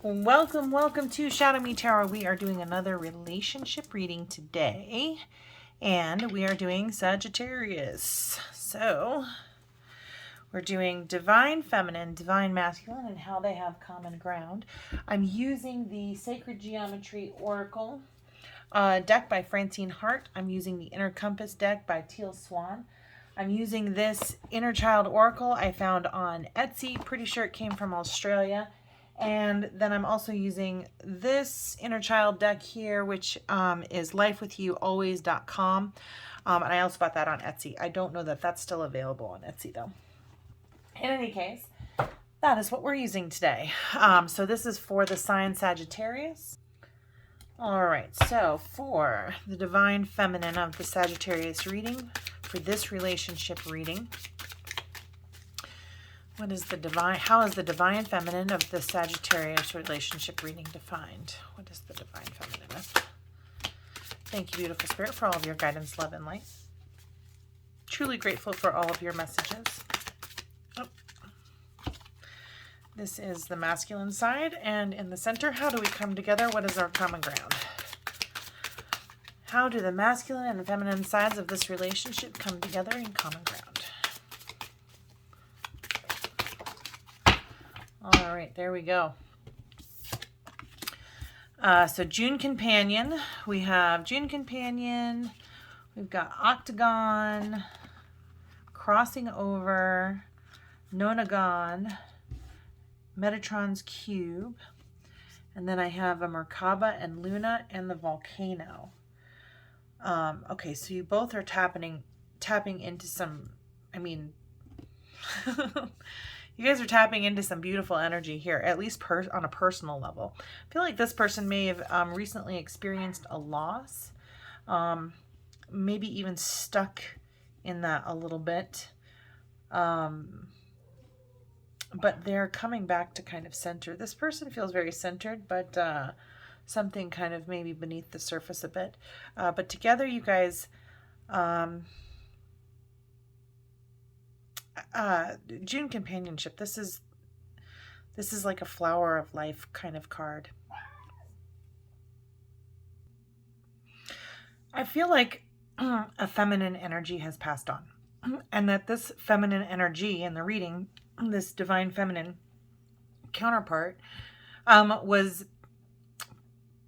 Welcome, welcome to ShadowMeTarot. We are doing another relationship reading today, and we are doing Sagittarius. So, we're doing Divine Feminine, Divine Masculine, and how they have common ground. I'm using the Sacred Geometry Oracle deck by Francine Hart. I'm using the Inner Compass deck by Teal Swan. I'm using this Inner Child Oracle I found on Etsy. Pretty sure it came from Australia. And then I'm also using this Inner Child deck here, which is lifewithyoualways.com. And I also bought that on Etsy. I don't know that that's still available on Etsy, though. In any case, that is what we're using today. So this is for the sign Sagittarius. All right, so for the Divine Feminine of the Sagittarius reading, for this relationship reading, what is the divine? How is the Divine Feminine of the Sagittarius relationship reading defined? What is the Divine Feminine? Thank you, beautiful spirit, for all of your guidance, love, and light. Truly grateful for all of your messages. Oh. This is the masculine side, and in the center, how do we come together? What is our common ground? How do the masculine and feminine sides of this relationship come together in common ground? All right, there we go. So June Companion, we have June Companion, we've got Octagon, Crossing Over, Nonagon, Metatron's Cube, and then I have a Merkaba and Luna and the Volcano. Okay, so you both are tapping into some, you guys are tapping into some beautiful energy here, at least on a personal level. I feel like this person may have recently experienced a loss, maybe even stuck in that a little bit. But they're coming back to kind of center. This person feels very centered, but something kind of maybe beneath the surface a bit. But together, you guys... June Companionship, this is like a flower of life kind of card. I feel like a feminine energy has passed on, and that this feminine energy in the reading, this Divine Feminine counterpart, was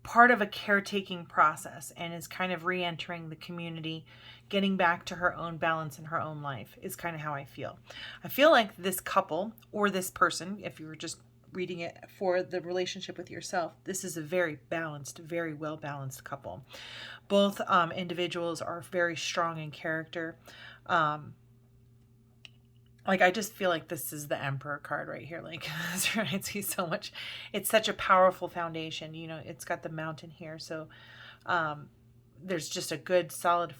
part of a caretaking process and is kind of re-entering the community, getting back to her own balance in her own life, is kind of how I feel. I feel like this couple, or this person, if you were just reading it for the relationship with yourself, this is a very balanced, very well balanced couple. Both individuals are very strong in character. Like, I just feel like this is the Emperor card right here. Like, that's right. I see so much. It's such a powerful foundation. You know, it's got the mountain here. So there's just a good, solid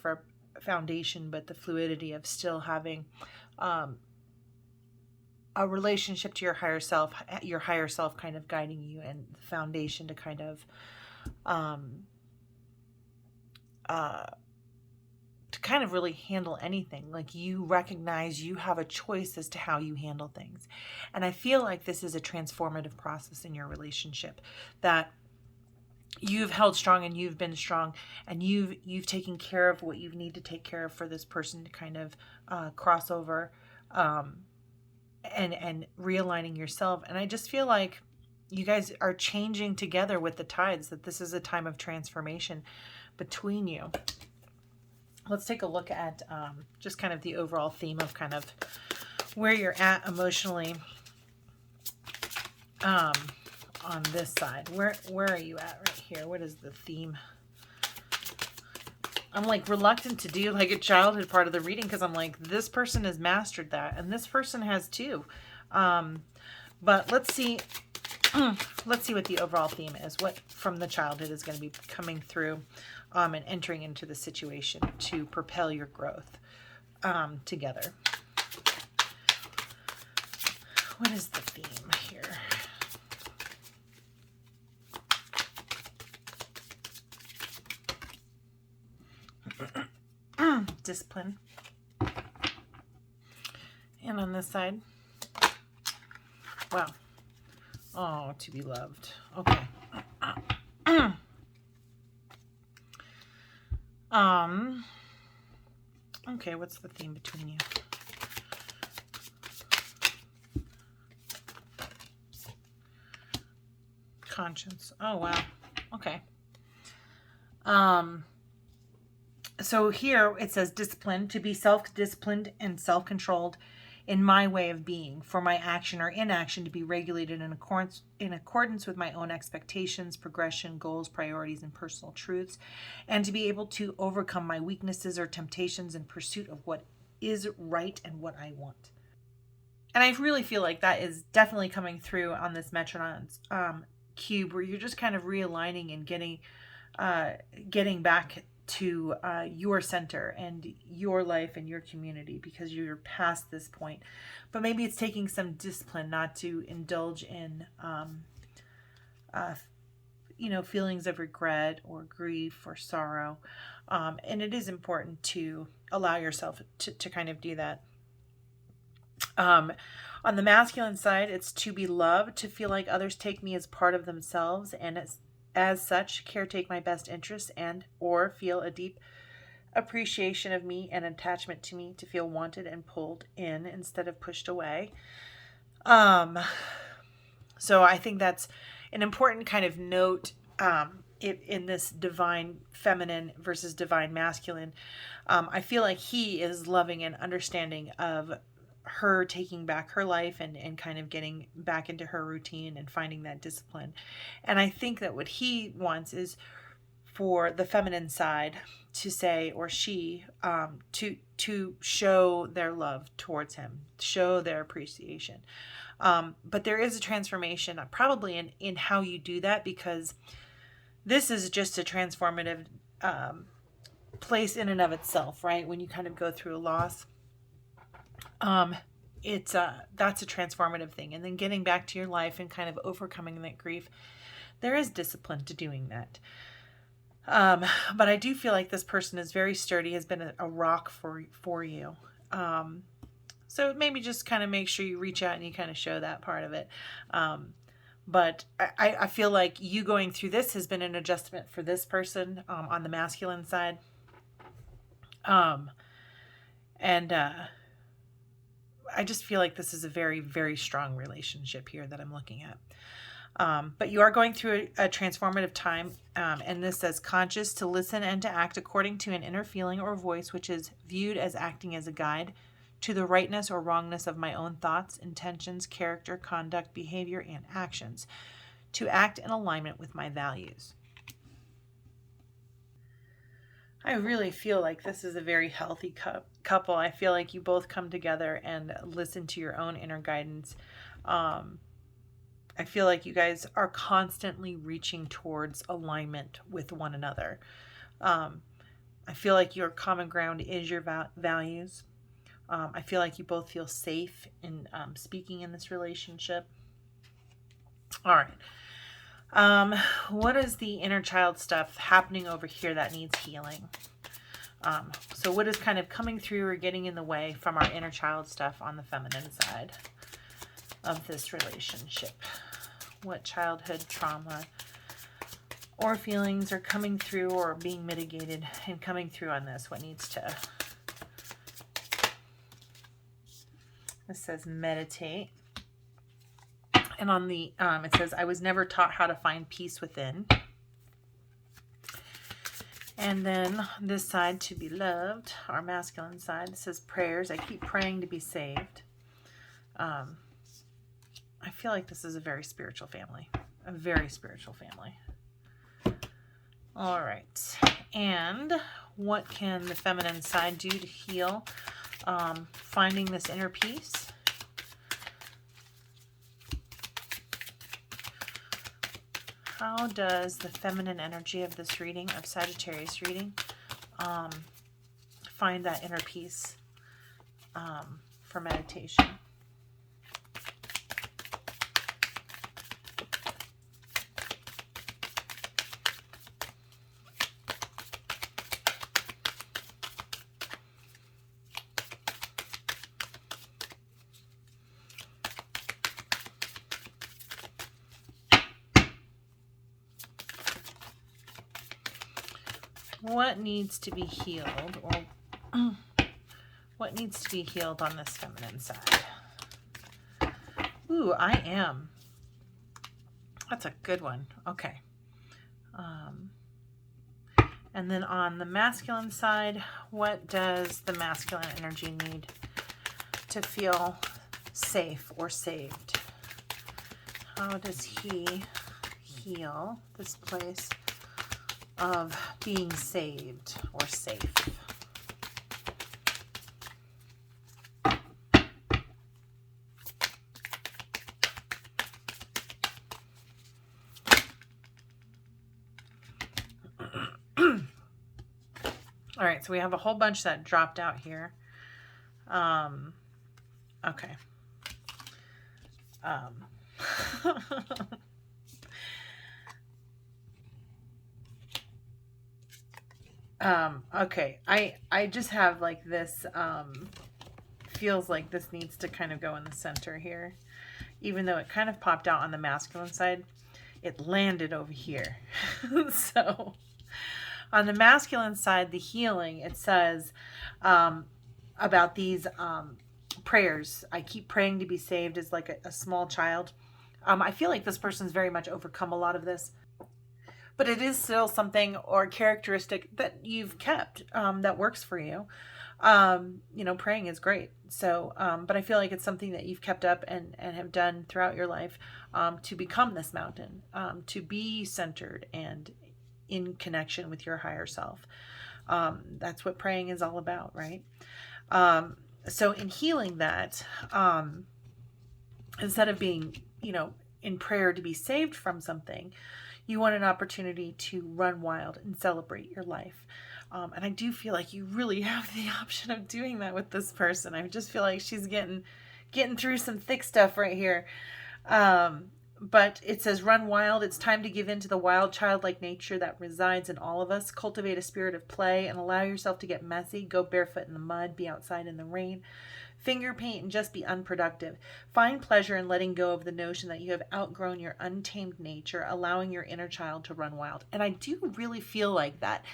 foundation, but the fluidity of still having a relationship to your higher self kind of guiding you, and the foundation to kind of really handle anything. Like, you recognize you have a choice as to how you handle things. And I feel like this is a transformative process in your relationship, that you've held strong and you've been strong, and you've taken care of what you need to take care of for this person to kind of cross over and realigning yourself. And I just feel like you guys are changing together with the tides, that this is a time of transformation between you. Let's take a look at just kind of the overall theme of kind of where you're at emotionally on this side. Where are you at right here? What is the theme? I'm like reluctant to do like a childhood part of the reading, because I'm like, this person has mastered that, and this person has too. But let's see what the overall theme is. What from the childhood is going to be coming through and entering into the situation to propel your growth together. What is the theme here? Discipline. And on this side, wow, Oh, to be loved. Okay. Okay, what's the theme between you? Conscience. Oh, wow. Okay. So here it says discipline, to be self-disciplined and self-controlled in my way of being, for my action or inaction to be regulated in accordance with my own expectations, progression, goals, priorities, and personal truths, and to be able to overcome my weaknesses or temptations in pursuit of what is right and what I want. And I really feel like that is definitely coming through on this Metronon's cube, where you're just kind of realigning and getting back to your center and your life and your community, because you're past this point. But maybe it's taking some discipline not to indulge in feelings of regret or grief or sorrow, and it is important to allow yourself to kind of do that. On the masculine side, it's to be loved, to feel like others take me as part of themselves, and as such, caretake my best interests, and or feel a deep appreciation of me and attachment to me, to feel wanted and pulled in instead of pushed away. So I think that's an important kind of note in this divine feminine versus divine masculine. I feel like he is loving and understanding of her taking back her life and kind of getting back into her routine and finding that discipline. And I think that what he wants is for the feminine side to say, or she, to show their love towards him, show their appreciation. But there is a transformation probably in how you do that, because this is just a transformative place in and of itself, right? When you kind of go through a loss, that's a transformative thing. And then getting back to your life and kind of overcoming that grief, there is discipline to doing that. But I do feel like this person is very sturdy, has been a rock for you. So maybe just kind of make sure you reach out and you kind of show that part of it. But I feel like you going through this has been an adjustment for this person on the masculine side. I just feel like this is a very, very strong relationship here that I'm looking at. But you are going through a transformative time. And this says conscious, to listen and to act according to an inner feeling or voice, which is viewed as acting as a guide to the rightness or wrongness of my own thoughts, intentions, character, conduct, behavior, and actions. To act in alignment with my values. I really feel like this is a very healthy couple. I feel like you both come together and listen to your own inner guidance. I feel like you guys are constantly reaching towards alignment with one another. I feel like your common ground is your values. I feel like you both feel safe in speaking in this relationship. All right. What is the inner child stuff happening over here that needs healing? So what is kind of coming through or getting in the way from our inner child stuff on the feminine side of this relationship? What childhood trauma or feelings are coming through or being mitigated and coming through on this? What needs to... This says meditate. And on the, it says, I was never taught how to find peace within. And then this side, to be loved, our masculine side, it says prayers. I keep praying to be saved. I feel like this is a very spiritual family. A very spiritual family. All right. And what can the feminine side do to heal? Finding this inner peace. How does the feminine energy of this reading, of Sagittarius reading, find that inner peace for meditation? what needs to be healed, or what needs to be healed on this feminine side? Ooh, I am. That's a good one. Okay. And then on the masculine side, what does the masculine energy need to feel safe or saved? How does he heal this place of being saved or safe? All right, so we have a whole bunch that dropped out here. Okay. Okay. I just have like this, feels like this needs to kind of go in the center here. Even though it kind of popped out on the masculine side, it landed over here. So on the masculine side, the healing, it says about these prayers. I keep praying to be saved as like a small child. I feel like this person's very much overcome a lot of this. But it is still something or characteristic that you've kept that works for you. You know, praying is great. So, but I feel like it's something that you've kept up and have done throughout your life to become this mountain, to be centered and in connection with your higher self. That's what praying is all about, right? So in healing that, instead of being, you know, in prayer to be saved from something, you want an opportunity to run wild and celebrate your life. And I do feel like you really have the option of doing that with this person. I just feel like she's getting through some thick stuff right here. But it says, run wild. It's time to give in to the wild childlike nature that resides in all of us. Cultivate a spirit of play and allow yourself to get messy. Go barefoot in the mud. Be outside in the rain. Finger paint and just be unproductive. Find pleasure in letting go of the notion that you have outgrown your untamed nature, allowing your inner child to run wild. And I do really feel like that.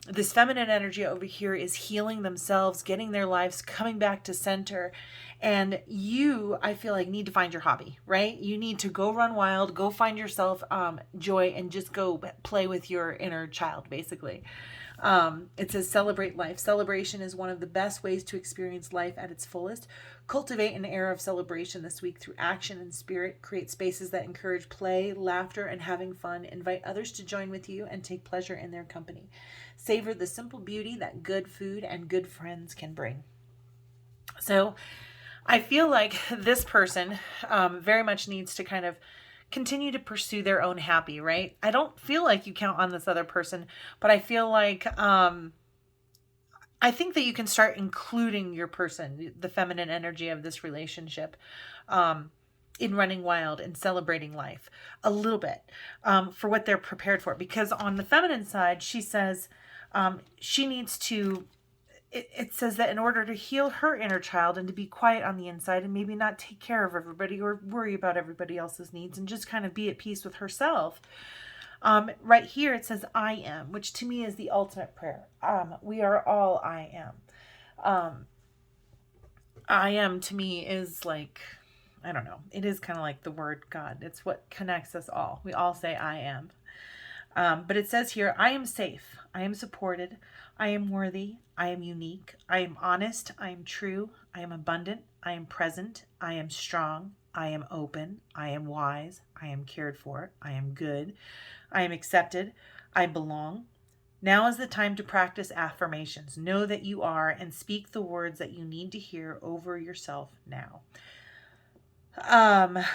This feminine energy over here is healing themselves, getting their lives, coming back to center. And you, I feel like, need to find your hobby, right? You need to go run wild, go find yourself joy, and just go play with your inner child, basically. It says celebrate life. Celebration is one of the best ways to experience life at its fullest. Cultivate an era of celebration this week through action and spirit. Create spaces that encourage play, laughter, and having fun. Invite others to join with you and take pleasure in their company. Savor the simple beauty that good food and good friends can bring. So I feel like this person very much needs to kind of continue to pursue their own happy, right? I don't feel like you count on this other person, but I feel like I think that you can start including your person, the feminine energy of this relationship, in running wild and celebrating life a little bit for what they're prepared for. Because on the feminine side, she says she needs to, it says that in order to heal her inner child and to be quiet on the inside and maybe not take care of everybody or worry about everybody else's needs and just kind of be at peace with herself. Right here it says I am, which to me is the ultimate prayer. We are all I am. I am to me is like, I don't know. It is kind of like the word God. It's what connects us all. We all say I am. But it says here, I am safe. I am supported. I am worthy. I am unique. I am honest. I am true. I am abundant. I am present. I am strong. I am open. I am wise. I am cared for. I am good. I am accepted. I belong. Now is the time to practice affirmations. Know that you are and speak the words that you need to hear over yourself now. I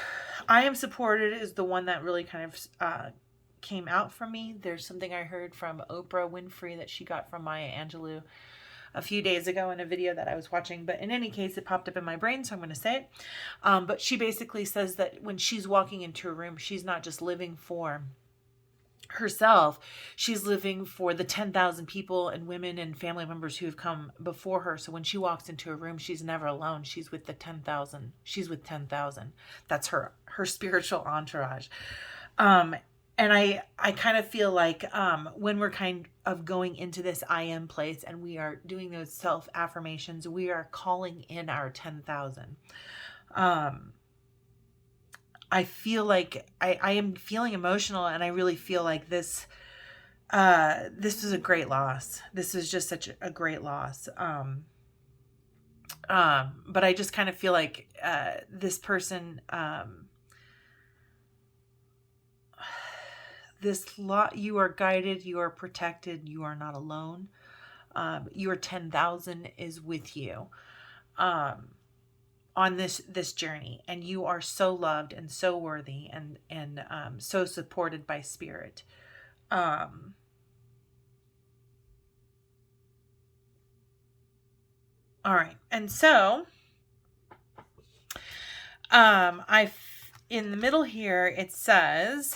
am supported is the one that really kind of came out for me. There's something I heard from Oprah Winfrey that she got from Maya Angelou a few days ago in a video that I was watching, but in any case, it popped up in my brain, so I'm going to say it. But she basically says that when she's walking into a room, she's not just living for herself, she's living for the 10,000 people and women and family members who have come before her. So when she walks into a room, she's never alone. She's with the 10,000. She's with 10,000. That's her spiritual entourage. And I kind of feel like when we're kind of going into this I am place and we are doing those self affirmations, we are calling in our 10,000. I feel like I am feeling emotional, and I really feel like this was a great loss. This was just such a great loss. But I just kind of feel like this person, you are guided, you are protected, you are not alone. Your 10,000 is with you on this journey, and you are so loved and so worthy and so supported by spirit. All right. And so, in the middle here, it says,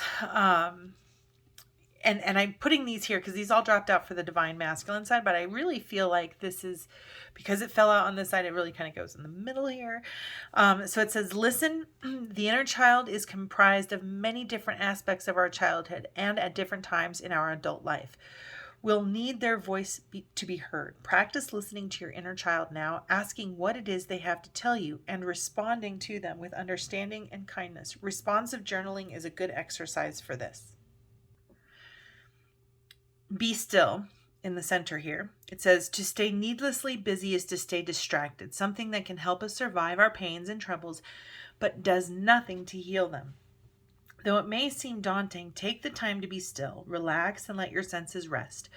and I'm putting these here because these all dropped out for the divine masculine side, but I really feel like this is, because it fell out on this side, it really kind of goes in the middle here. So it says, listen, the inner child is comprised of many different aspects of our childhood and at different times in our adult life. We'll need their voice to be heard. Practice listening to your inner child now, asking what it is they have to tell you, and responding to them with understanding and kindness. Responsive journaling is a good exercise for this. Be still in the center here. It says, to stay needlessly busy is to stay distracted, something that can help us survive our pains and troubles, but does nothing to heal them. Though it may seem daunting, take the time to be still, relax, and let your senses rest,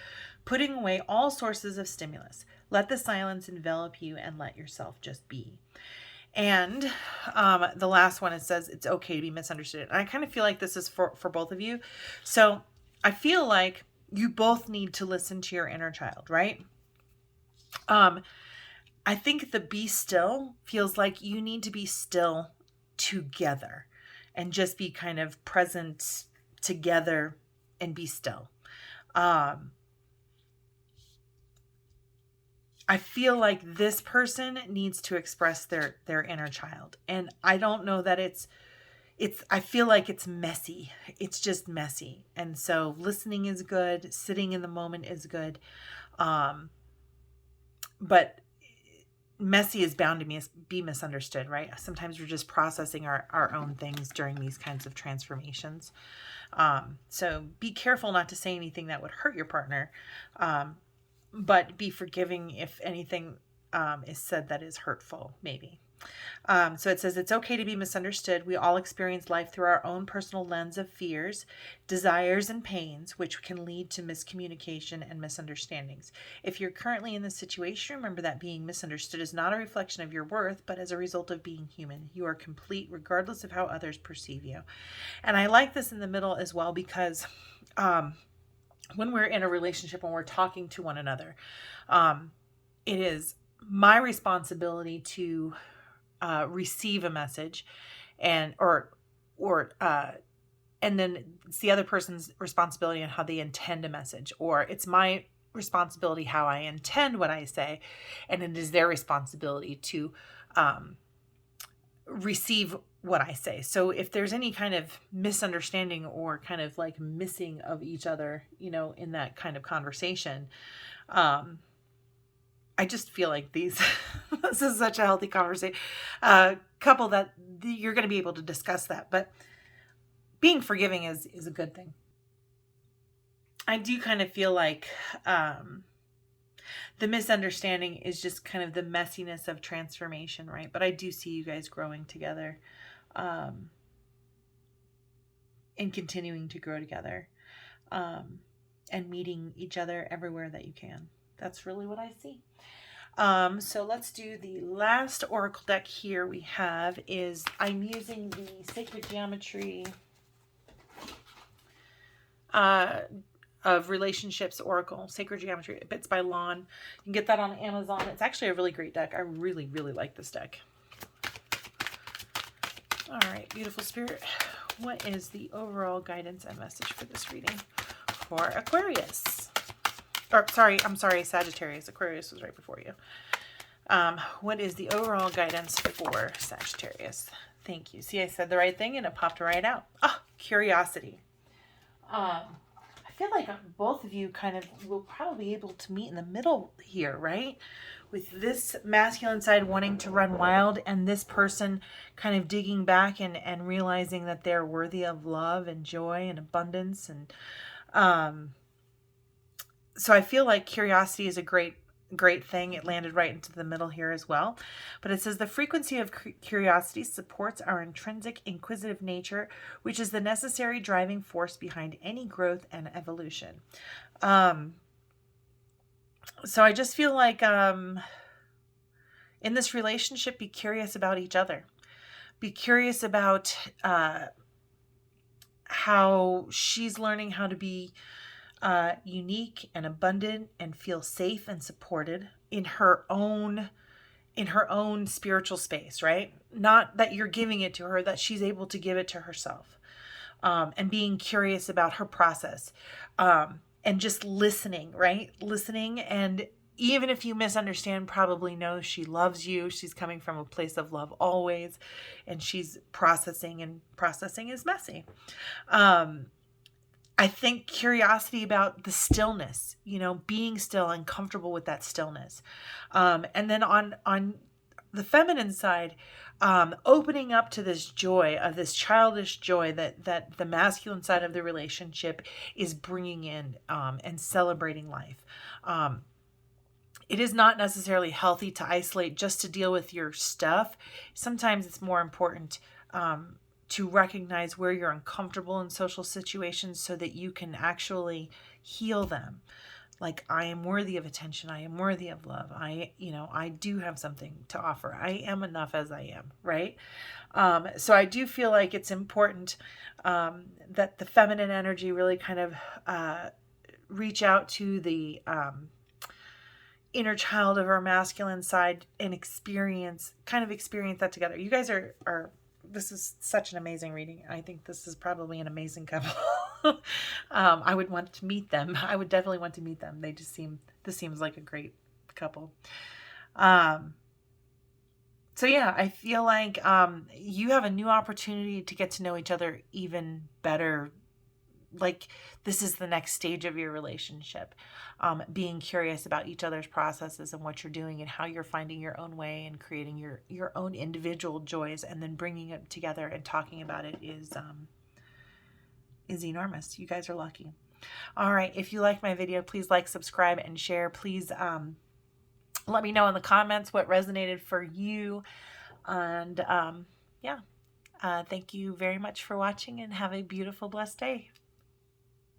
putting away all sources of stimulus. Let the silence envelop you and let yourself just be. And the last one, it says it's okay to be misunderstood. And I kind of feel like this is for both of you. So I feel like you both need to listen to your inner child, right? I think the be still feels like you need to be still together and just be kind of present together and be still. I feel like this person needs to express their inner child. And I don't know that I feel like it's messy. It's just messy. And so listening is good. Sitting in the moment is good. But messy is bound to be misunderstood, right? Sometimes we're just processing our own things during these kinds of transformations. So be careful not to say anything that would hurt your partner, but be forgiving if anything is said that is hurtful, maybe. So it says it's okay to be misunderstood. We all experience life through our own personal lens of fears, desires, and pains, which can lead to miscommunication and misunderstandings. If you're currently in this situation, remember that being misunderstood is not a reflection of your worth, but as a result of being human. You are complete regardless of how others perceive you. And I like this in the middle as well, because when we're in a relationship, when we're talking to one another, it is my responsibility to receive a message and then it's the other person's responsibility on how they intend a message, or it's my responsibility how I intend what I say, and it is their responsibility to receive what I say. So if there's any kind of misunderstanding or kind of like missing of each other, in that kind of conversation, I just feel like this is such a healthy conversation. Couple that you're going to be able to discuss that, but being forgiving is a good thing. I do kind of feel like the misunderstanding is just kind of the messiness of transformation, right? But I do see you guys growing together and continuing to grow together and meeting each other everywhere that you can. That's really what I see. So let's do the last oracle deck here we have is, I'm using the Sacred Geometry of Relationships Oracle, Sacred Geometry. It's by Lon. You can get that on Amazon. It's actually a really great deck. I really, really like this deck. All right, beautiful spirit. What is the overall guidance and message for this reading for Aquarius? I'm sorry, Sagittarius. Aquarius was right before you. What is the overall guidance for Sagittarius? Thank you. See, I said the right thing and it popped right out. Curiosity. I feel like both of you kind of will probably be able to meet in the middle here, right? With this masculine side wanting to run wild and this person kind of digging back and realizing that they're worthy of love and joy and abundance. And so I feel like curiosity is a great thing. It landed right into the middle here as well. But it says the frequency of curiosity supports our intrinsic inquisitive nature, which is the necessary driving force behind any growth and evolution. So I just feel like in this relationship, be curious about each other. Be curious about how she's learning how to be unique and abundant and feel safe and supported in her own spiritual space, right? Not that you're giving it to her, that she's able to give it to herself. And being curious about her process, and just listening, right? Listening. And even if you misunderstand, probably know she loves you. She's coming from a place of love always, and she's processing, and processing is messy. I think curiosity about the stillness, being still and comfortable with that stillness. And then on the feminine side, opening up to this joy, of this childish joy that the masculine side of the relationship is bringing in, and celebrating life. It is not necessarily healthy to isolate just to deal with your stuff. Sometimes it's more important to recognize where you're uncomfortable in social situations so that you can actually heal them. Like, I am worthy of attention. I am worthy of love. I do have something to offer. I am enough as I am, right? So I do feel like it's important that the feminine energy really kind of reach out to the inner child of our masculine side and experience that together. You guys are this is such an amazing reading. I think this is probably an amazing couple. I would want to meet them. I would definitely want to meet them. This seems like a great couple. So yeah, I feel like you have a new opportunity to get to know each other even better. Like, this is the next stage of your relationship. Being curious about each other's processes and what you're doing and how you're finding your own way and creating your own individual joys, and then bringing it together and talking about it is enormous. You guys are lucky. All right. If you like my video, please like, subscribe, and share. Please let me know in the comments what resonated for you. And yeah, thank you very much for watching, and have a beautiful, blessed day.